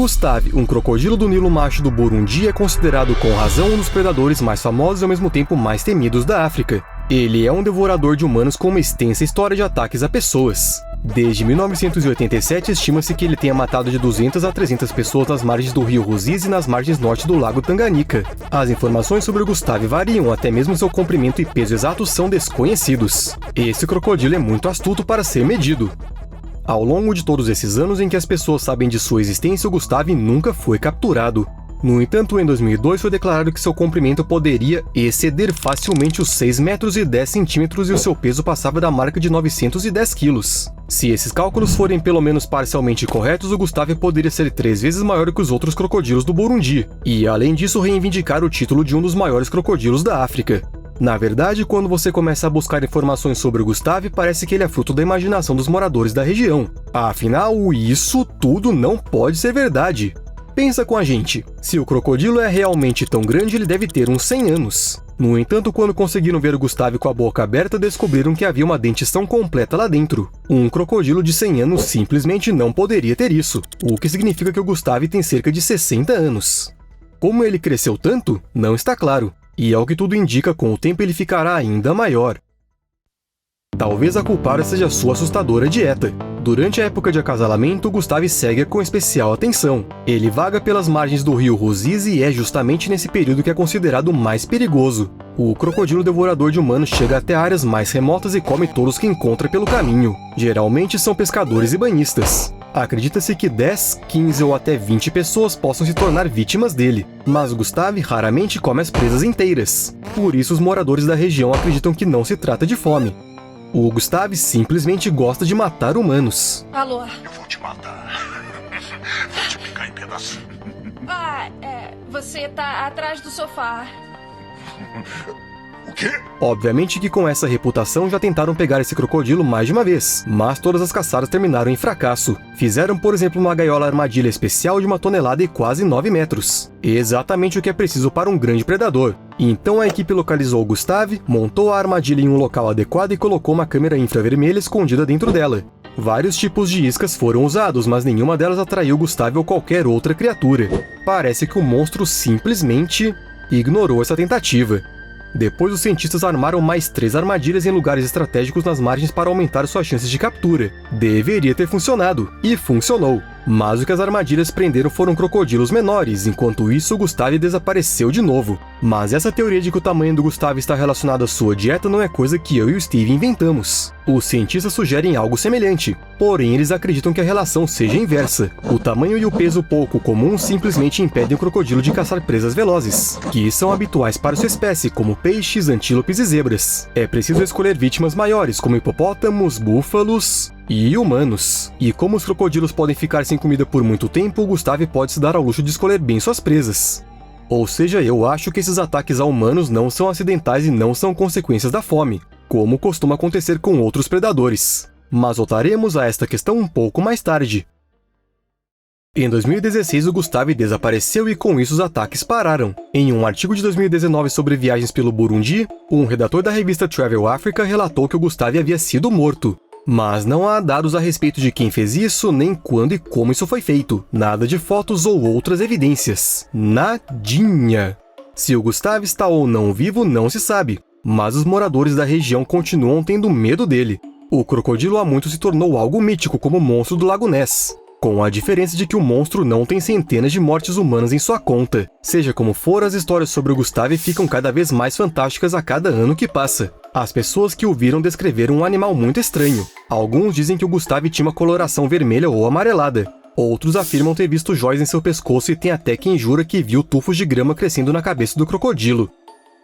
Gustav, um crocodilo do Nilo macho do Burundi, é considerado com razão um dos predadores mais famosos e ao mesmo tempo mais temidos da África. Ele é um devorador de humanos com uma extensa história de ataques a pessoas. Desde 1987, estima-se que ele tenha matado de 200 a 300 pessoas nas margens do rio Ruzizi e nas margens norte do lago Tanganyika. As informações sobre o Gustav variam, até mesmo seu comprimento e peso exatos são desconhecidos. Esse crocodilo é muito astuto para ser medido. Ao longo de todos esses anos em que as pessoas sabem de sua existência, o Gustav nunca foi capturado. No entanto, em 2002 foi declarado que seu comprimento poderia exceder facilmente os 6 metros e 10 centímetros e o seu peso passava da marca de 910 quilos. Se esses cálculos forem pelo menos parcialmente corretos, o Gustav poderia ser 3 vezes maior que os outros crocodilos do Burundi, e além disso reivindicar o título de um dos maiores crocodilos da África. Na verdade, quando você começa a buscar informações sobre o Gustav, parece que ele é fruto da imaginação dos moradores da região. Afinal, isso tudo não pode ser verdade. Pensa com a gente, se o crocodilo é realmente tão grande, ele deve ter uns 100 anos. No entanto, quando conseguiram ver o Gustav com a boca aberta, descobriram que havia uma dentição completa lá dentro. Um crocodilo de 100 anos simplesmente não poderia ter isso, o que significa que o Gustav tem cerca de 60 anos. Como ele cresceu tanto, não está claro. E ao que tudo indica, com o tempo ele ficará ainda maior. Talvez a culpada seja sua assustadora dieta. Durante a época de acasalamento, o Gustav segue com especial atenção. Ele vaga pelas margens do rio Ruzizi e é justamente nesse período que é considerado mais perigoso. O crocodilo devorador de humanos chega até áreas mais remotas e come todos que encontra pelo caminho. Geralmente são pescadores e banhistas. Acredita-se que 10, 15 ou até 20 pessoas possam se tornar vítimas dele, mas o Gustav raramente come as presas inteiras. Por isso os moradores da região acreditam que não se trata de fome. O Gustav simplesmente gosta de matar humanos. Alô? Eu vou te matar. Vou te picar em pedacinhos. Você tá atrás do sofá. O quê? Obviamente que com essa reputação já tentaram pegar esse crocodilo mais de uma vez, mas todas as caçadas terminaram em fracasso. Fizeram, por exemplo, uma gaiola armadilha especial de 1 tonelada e quase 9 metros. Exatamente o que é preciso para um grande predador. Então a equipe localizou o Gustav, montou a armadilha em um local adequado e colocou uma câmera infravermelha escondida dentro dela. Vários tipos de iscas foram usados, mas nenhuma delas atraiu Gustav ou qualquer outra criatura. Parece que o monstro simplesmente ignorou essa tentativa. Depois, os cientistas armaram mais 3 armadilhas em lugares estratégicos nas margens para aumentar suas chances de captura. Deveria ter funcionado, e funcionou. Mas o que as armadilhas prenderam foram crocodilos menores, enquanto isso o Gustav desapareceu de novo. Mas essa teoria de que o tamanho do Gustav está relacionado à sua dieta não é coisa que eu e o Steve inventamos. Os cientistas sugerem algo semelhante, porém eles acreditam que a relação seja inversa. O tamanho e o peso pouco comum simplesmente impedem o crocodilo de caçar presas velozes, que são habituais para sua espécie, como peixes, antílopes e zebras. É preciso escolher vítimas maiores, como hipopótamos, búfalos e humanos. E como os crocodilos podem ficar sem comida por muito tempo, o Gustav pode se dar ao luxo de escolher bem suas presas. Ou seja, eu acho que esses ataques a humanos não são acidentais e não são consequências da fome, como costuma acontecer com outros predadores. Mas voltaremos a esta questão um pouco mais tarde. Em 2016, o Gustav desapareceu e com isso os ataques pararam. Em um artigo de 2019 sobre viagens pelo Burundi, um redator da revista Travel Africa relatou que o Gustav havia sido morto. Mas não há dados a respeito de quem fez isso, nem quando e como isso foi feito. Nada de fotos ou outras evidências. Nadinha. Se o Gustav está ou não vivo, não se sabe. Mas os moradores da região continuam tendo medo dele. O crocodilo há muito se tornou algo mítico como o monstro do Lago Ness. Com a diferença de que o monstro não tem centenas de mortes humanas em sua conta. Seja como for, as histórias sobre o Gustav ficam cada vez mais fantásticas a cada ano que passa. As pessoas que o viram descreveram um animal muito estranho. Alguns dizem que o Gustav tinha uma coloração vermelha ou amarelada. Outros afirmam ter visto jóias em seu pescoço e tem até quem jura que viu tufos de grama crescendo na cabeça do crocodilo.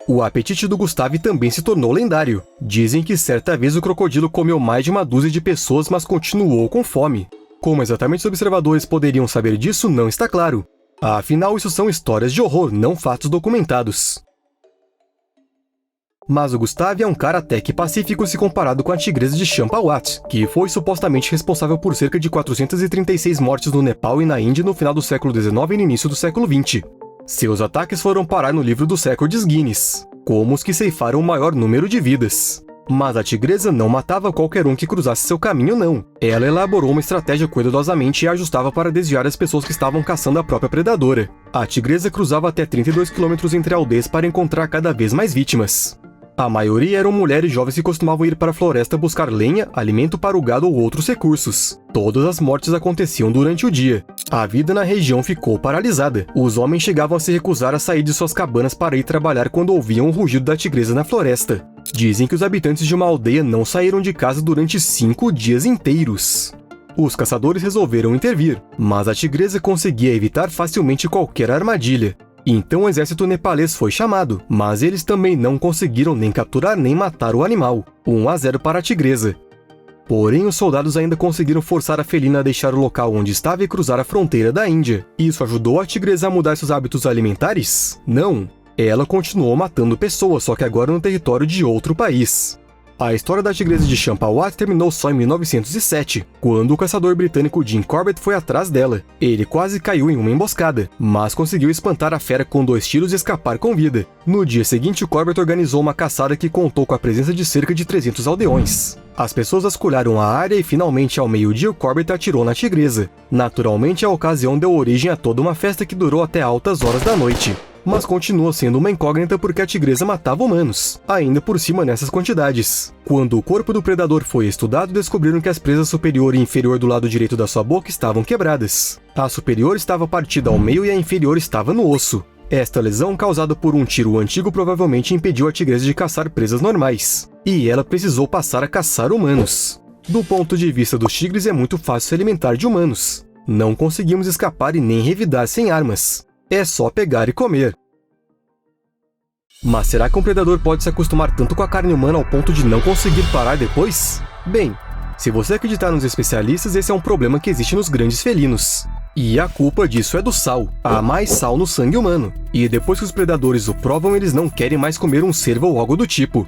O apetite do Gustav também se tornou lendário. Dizem que certa vez o crocodilo comeu mais de 1 dúzia de pessoas, mas continuou com fome. Como exatamente os observadores poderiam saber disso, não está claro. Afinal, isso são histórias de horror, não fatos documentados. Mas o Gustav é um cara até que pacífico se comparado com a tigresa de Champawat, que foi supostamente responsável por cerca de 436 mortes no Nepal e na Índia no final do século XIX e no início do século XX. Seus ataques foram parar no livro dos recordes Guinness, como os que ceifaram o maior número de vidas. Mas a tigresa não matava qualquer um que cruzasse seu caminho, não. Ela elaborou uma estratégia cuidadosamente e ajustava para desviar as pessoas que estavam caçando a própria predadora. A tigresa cruzava até 32 quilômetros entre aldeias para encontrar cada vez mais vítimas. A maioria eram mulheres jovens que costumavam ir para a floresta buscar lenha, alimento para o gado ou outros recursos. Todas as mortes aconteciam durante o dia. A vida na região ficou paralisada. Os homens chegavam a se recusar a sair de suas cabanas para ir trabalhar quando ouviam o rugido da tigresa na floresta. Dizem que os habitantes de uma aldeia não saíram de casa durante 5 dias inteiros. Os caçadores resolveram intervir, mas a tigresa conseguia evitar facilmente qualquer armadilha. Então o exército nepalês foi chamado, mas eles também não conseguiram nem capturar nem matar o animal. 1-0 para a tigresa. Porém, os soldados ainda conseguiram forçar a felina a deixar o local onde estava e cruzar a fronteira da Índia. Isso ajudou a tigresa a mudar seus hábitos alimentares? Não. Ela continuou matando pessoas, só que agora no território de outro país. A história da tigresa de Champawat terminou só em 1907, quando o caçador britânico Jim Corbett foi atrás dela. Ele quase caiu em uma emboscada, mas conseguiu espantar a fera com 2 tiros e escapar com vida. No dia seguinte, Corbett organizou uma caçada que contou com a presença de cerca de 300 aldeões. As pessoas vasculharam a área e finalmente ao meio-dia Corbett atirou na tigresa. Naturalmente, a ocasião deu origem a toda uma festa que durou até altas horas da noite. Mas continua sendo uma incógnita porque a tigresa matava humanos, ainda por cima nessas quantidades. Quando o corpo do predador foi estudado, descobriram que as presas superior e inferior do lado direito da sua boca estavam quebradas. A superior estava partida ao meio e a inferior estava no osso. Esta lesão, causada por um tiro antigo, provavelmente impediu a tigresa de caçar presas normais, e ela precisou passar a caçar humanos. Do ponto de vista dos tigres, é muito fácil se alimentar de humanos. Não conseguimos escapar e nem revidar sem armas. É só pegar e comer. Mas será que um predador pode se acostumar tanto com a carne humana ao ponto de não conseguir parar depois? Bem, se você acreditar nos especialistas, esse é um problema que existe nos grandes felinos. E a culpa disso é do sal. Há mais sal no sangue humano. E depois que os predadores o provam, eles não querem mais comer um cervo ou algo do tipo.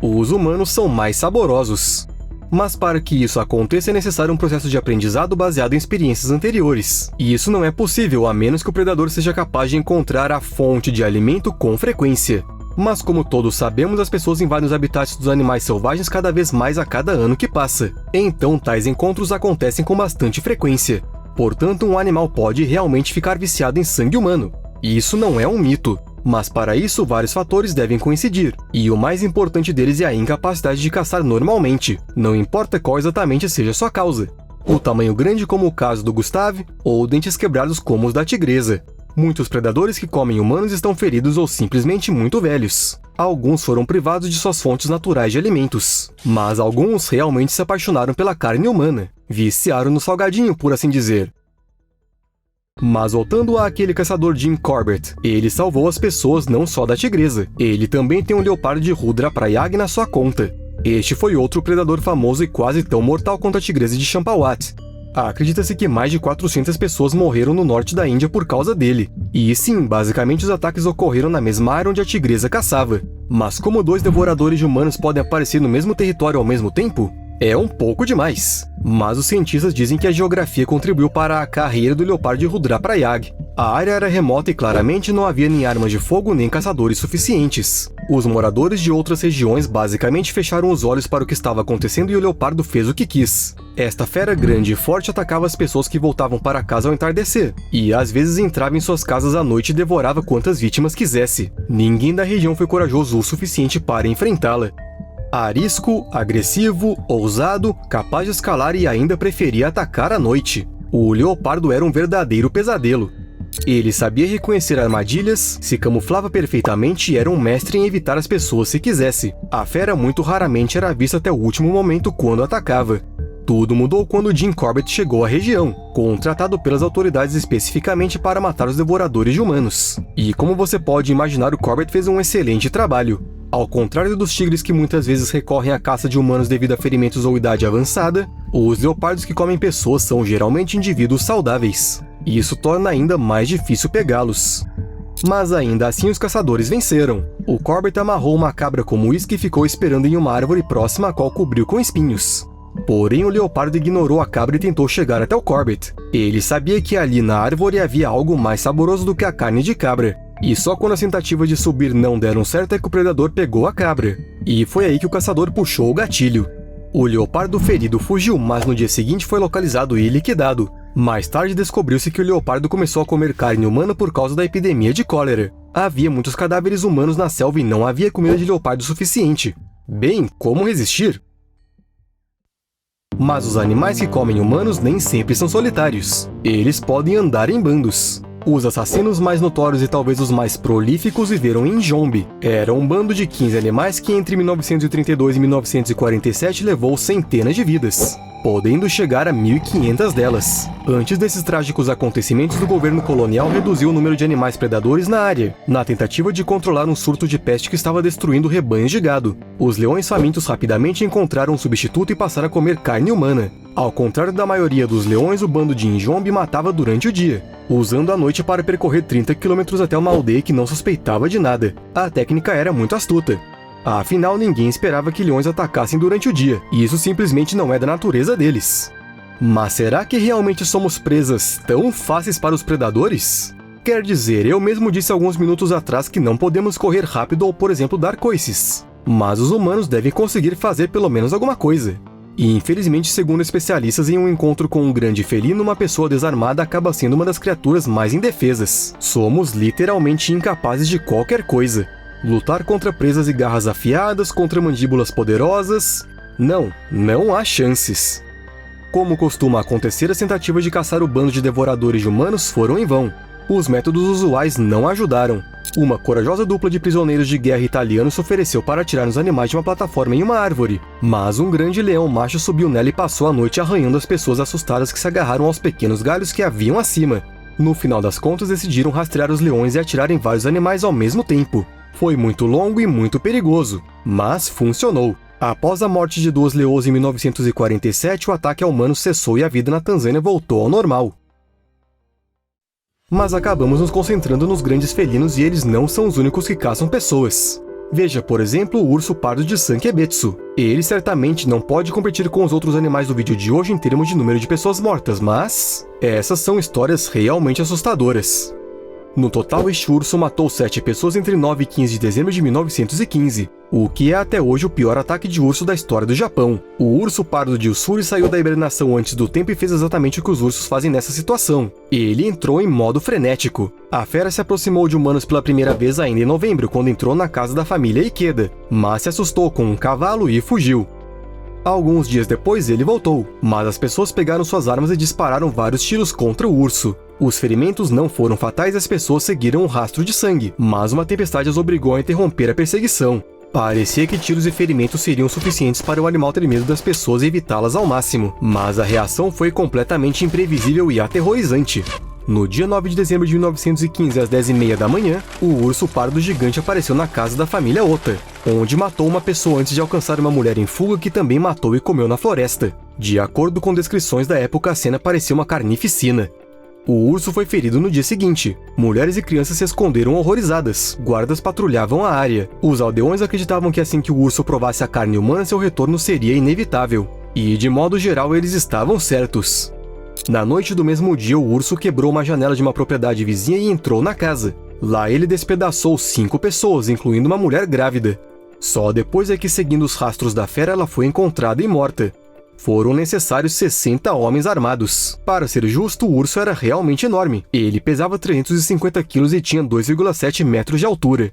Os humanos são mais saborosos. Mas para que isso aconteça é necessário um processo de aprendizado baseado em experiências anteriores. E isso não é possível a menos que o predador seja capaz de encontrar a fonte de alimento com frequência. Mas como todos sabemos, as pessoas invadem os habitats dos animais selvagens cada vez mais a cada ano que passa. Então tais encontros acontecem com bastante frequência. Portanto, um animal pode realmente ficar viciado em sangue humano. E isso não é um mito. Mas para isso, vários fatores devem coincidir, e o mais importante deles é a incapacidade de caçar normalmente, não importa qual exatamente seja sua causa. O tamanho grande, como o caso do Gustave, ou dentes quebrados como os da tigresa. Muitos predadores que comem humanos estão feridos ou simplesmente muito velhos. Alguns foram privados de suas fontes naturais de alimentos, mas alguns realmente se apaixonaram pela carne humana, viciaram no salgadinho, por assim dizer. Mas voltando àquele caçador Jim Corbett, ele salvou as pessoas não só da tigresa, ele também tem um leopardo de Rudraprayag na sua conta. Este foi outro predador famoso e quase tão mortal quanto a tigresa de Champawat. Acredita-se que mais de 400 pessoas morreram no norte da Índia por causa dele. E sim, basicamente os ataques ocorreram na mesma área onde a tigresa caçava. Mas como 2 devoradores de humanos podem aparecer no mesmo território ao mesmo tempo? É um pouco demais. Mas os cientistas dizem que a geografia contribuiu para a carreira do leopardo de Rudraprayag. A área era remota e claramente não havia nem armas de fogo nem caçadores suficientes. Os moradores de outras regiões basicamente fecharam os olhos para o que estava acontecendo e o leopardo fez o que quis. Esta fera grande e forte atacava as pessoas que voltavam para casa ao entardecer, e às vezes entrava em suas casas à noite e devorava quantas vítimas quisesse. Ninguém da região foi corajoso o suficiente para enfrentá-la. Arisco, agressivo, ousado, capaz de escalar e ainda preferia atacar à noite. O leopardo era um verdadeiro pesadelo. Ele sabia reconhecer armadilhas, se camuflava perfeitamente e era um mestre em evitar as pessoas se quisesse. A fera muito raramente era vista até o último momento quando atacava. Tudo mudou quando Jim Corbett chegou à região, contratado pelas autoridades especificamente para matar os devoradores de humanos. E como você pode imaginar, o Corbett fez um excelente trabalho. Ao contrário dos tigres que muitas vezes recorrem à caça de humanos devido a ferimentos ou idade avançada, os leopardos que comem pessoas são geralmente indivíduos saudáveis. E isso torna ainda mais difícil pegá-los. Mas ainda assim os caçadores venceram. O Corbett amarrou uma cabra como isca e ficou esperando em uma árvore próxima a qual cobriu com espinhos. Porém, o leopardo ignorou a cabra e tentou chegar até o Corbett. Ele sabia que ali na árvore havia algo mais saboroso do que a carne de cabra. E só quando as tentativas de subir não deram certo é que o predador pegou a cabra. E foi aí que o caçador puxou o gatilho. O leopardo ferido fugiu, mas no dia seguinte foi localizado e liquidado. Mais tarde descobriu-se que o leopardo começou a comer carne humana por causa da epidemia de cólera. Havia muitos cadáveres humanos na selva e não havia comida de leopardo suficiente. Bem, como resistir? Mas os animais que comem humanos nem sempre são solitários. Eles podem andar em bandos. Os assassinos mais notórios e talvez os mais prolíficos viveram em Njombe. Era um bando de 15 animais que entre 1932 e 1947 levou centenas de vidas, podendo chegar a 1.500 delas. Antes desses trágicos acontecimentos, o governo colonial reduziu o número de animais predadores na área, na tentativa de controlar um surto de peste que estava destruindo rebanhos de gado. Os leões famintos rapidamente encontraram um substituto e passaram a comer carne humana. Ao contrário da maioria dos leões, o bando de Njombe matava durante o dia, usando a noite para percorrer 30 km até uma aldeia que não suspeitava de nada. A técnica era muito astuta. Afinal, ninguém esperava que leões atacassem durante o dia, e isso simplesmente não é da natureza deles. Mas será que realmente somos presas tão fáceis para os predadores? Quer dizer, eu mesmo disse alguns minutos atrás que não podemos correr rápido ou, por exemplo, dar coices. Mas os humanos devem conseguir fazer pelo menos alguma coisa. E infelizmente, segundo especialistas, em um encontro com um grande felino, uma pessoa desarmada acaba sendo uma das criaturas mais indefesas. Somos literalmente incapazes de qualquer coisa. Lutar contra presas e garras afiadas, contra mandíbulas poderosas... Não há chances. Como costuma acontecer, as tentativas de caçar o bando de devoradores de humanos foram em vão. Os métodos usuais não ajudaram. Uma corajosa dupla de prisioneiros de guerra italianos se ofereceu para atirar nos animais de uma plataforma em uma árvore, mas um grande leão macho subiu nela e passou a noite arranhando as pessoas assustadas que se agarraram aos pequenos galhos que haviam acima. No final das contas, decidiram rastrear os leões e atirar em vários animais ao mesmo tempo. Foi muito longo e muito perigoso, mas funcionou. Após a morte de 2 leões em 1947, o ataque a humanos cessou e a vida na Tanzânia voltou ao normal. Mas acabamos nos concentrando nos grandes felinos e eles não são os únicos que caçam pessoas. Veja, por exemplo, o urso pardo de Sankebetsu. Ele certamente não pode competir com os outros animais do vídeo de hoje em termos de número de pessoas mortas, mas essas são histórias realmente assustadoras. No total, este urso matou 7 pessoas entre 9 e 15 de dezembro de 1915, o que é até hoje o pior ataque de urso da história do Japão. O urso pardo de Ussuri saiu da hibernação antes do tempo e fez exatamente o que os ursos fazem nessa situação. Ele entrou em modo frenético. A fera se aproximou de humanos pela primeira vez ainda em novembro, quando entrou na casa da família Ikeda, mas se assustou com um cavalo e fugiu. Alguns dias depois ele voltou, mas as pessoas pegaram suas armas e dispararam vários tiros contra o urso. Os ferimentos não foram fatais e as pessoas seguiram um rastro de sangue, mas uma tempestade as obrigou a interromper a perseguição. Parecia que tiros e ferimentos seriam suficientes para o animal ter medo das pessoas e evitá-las ao máximo, mas a reação foi completamente imprevisível e aterrorizante. No dia 9 de dezembro de 1915, às 10h30 da manhã, o urso pardo gigante apareceu na casa da família Ota, onde matou uma pessoa antes de alcançar uma mulher em fuga que também matou e comeu na floresta. De acordo com descrições da época, a cena parecia uma carnificina. O urso foi ferido no dia seguinte. Mulheres e crianças se esconderam horrorizadas. Guardas patrulhavam a área. Os aldeões acreditavam que assim que o urso provasse a carne humana, seu retorno seria inevitável. E, de modo geral, eles estavam certos. Na noite do mesmo dia, o urso quebrou uma janela de uma propriedade vizinha e entrou na casa. Lá ele despedaçou 5 pessoas, incluindo uma mulher grávida. Só depois é que, seguindo os rastros da fera, ela foi encontrada e morta. Foram necessários 60 homens armados. Para ser justo, o urso era realmente enorme. Ele pesava 350 quilos e tinha 2,7 metros de altura.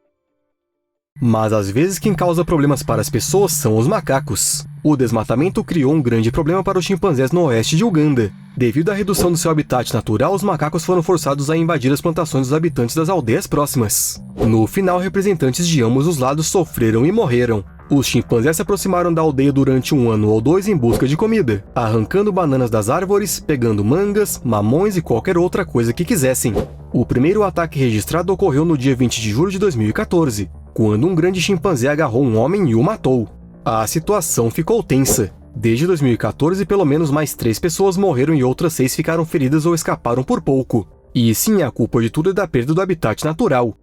Mas às vezes quem causa problemas para as pessoas são os macacos. O desmatamento criou um grande problema para os chimpanzés no oeste de Uganda. Devido à redução do seu habitat natural, os macacos foram forçados a invadir as plantações dos habitantes das aldeias próximas. No final, representantes de ambos os lados sofreram e morreram. Os chimpanzés se aproximaram da aldeia durante 1 ano ou 2 em busca de comida, arrancando bananas das árvores, pegando mangas, mamões e qualquer outra coisa que quisessem. O primeiro ataque registrado ocorreu no dia 20 de julho de 2014, quando um grande chimpanzé agarrou um homem e o matou. A situação ficou tensa. Desde 2014, pelo menos mais 3 pessoas morreram e outras 6 ficaram feridas ou escaparam por pouco. E sim, a culpa de tudo é da perda do habitat natural.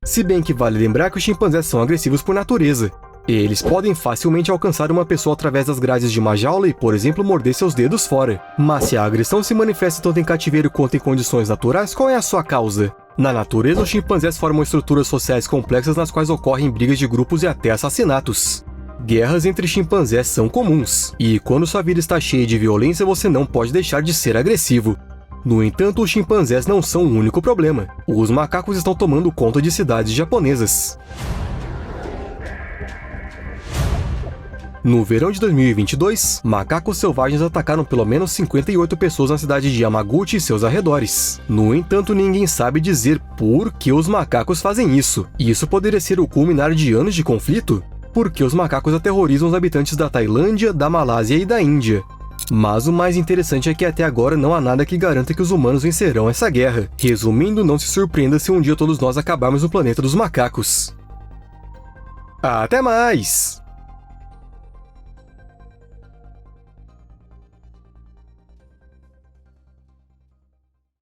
Se bem que vale lembrar que os chimpanzés são agressivos por natureza. Eles podem facilmente alcançar uma pessoa através das grades de uma jaula e, por exemplo, morder seus dedos fora. Mas se a agressão se manifesta tanto em cativeiro quanto em condições naturais, qual é a sua causa? Na natureza, os chimpanzés formam estruturas sociais complexas nas quais ocorrem brigas de grupos e até assassinatos. Guerras entre chimpanzés são comuns, e quando sua vida está cheia de violência, você não pode deixar de ser agressivo. No entanto, os chimpanzés não são o único problema. Os macacos estão tomando conta de cidades japonesas. No verão de 2022, macacos selvagens atacaram pelo menos 58 pessoas na cidade de Yamaguchi e seus arredores. No entanto, ninguém sabe dizer por que os macacos fazem isso. Isso poderia ser o culminar de anos de conflito? Porque os macacos aterrorizam os habitantes da Tailândia, da Malásia e da Índia. Mas o mais interessante é que até agora não há nada que garanta que os humanos vencerão essa guerra. Resumindo, não se surpreenda se um dia todos nós acabarmos no planeta dos macacos. Até mais!